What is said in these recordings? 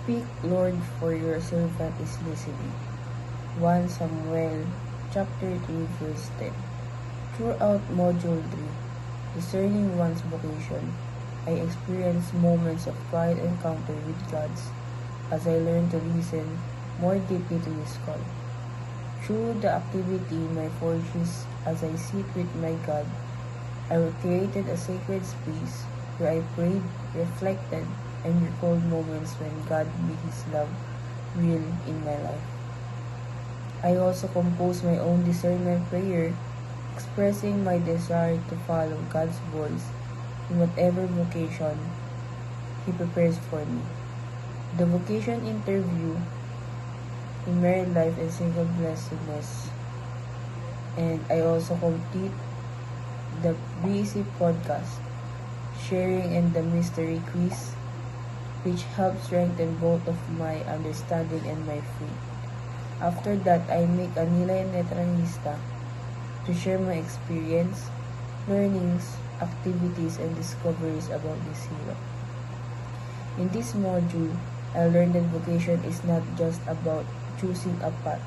Speak, Lord, for your servant is listening. 1 Samuel chapter 3 verse 10. Throughout Module 3, Discerning One's Vocation, I experienced moments of quiet encounter with God as I learned to listen more deeply to His call. Through the activity my forges as I sit with my God, I created a sacred space where I prayed, reflected, and recalled moments when God made His love real in my life. I also composed my own discernment prayer, expressing my desire to follow God's voice in whatever vocation He prepares for me. The vocation interview in married life and single blessedness. And I also complete the BEC podcast, sharing and the mystery quiz, which helps strengthen both of my understanding and my faith. After that, I make a Nilay and Letranista to share my experience, learnings, activities, and discoveries about this hero. In this module, I learned that vocation is not just about choosing a path,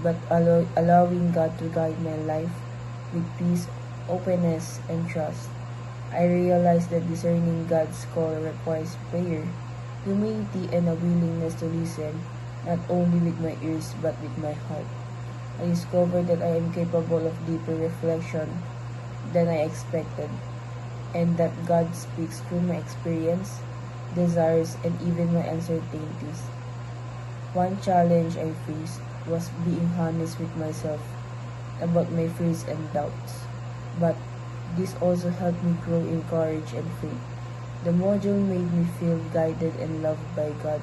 but allowing God to guide my life with peace, openness, and trust. I realized that discerning God's call requires prayer, humility, and a willingness to listen, not only with my ears but with my heart. I discovered that I am capable of deeper reflection than I expected, and that God speaks through my experience, desires, and even my uncertainties. One challenge I faced was being honest with myself about my fears and doubts, but this also helped me grow in courage and faith. The module made me feel guided and loved by God,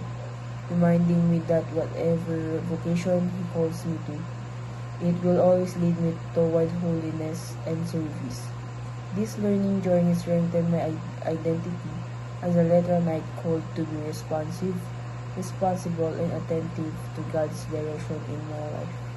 reminding me that whatever vocation He calls me to, it will always lead me toward holiness and service. This learning journey strengthened my identity as a letter knight called to be responsive, responsible, and attentive to God's direction in my life.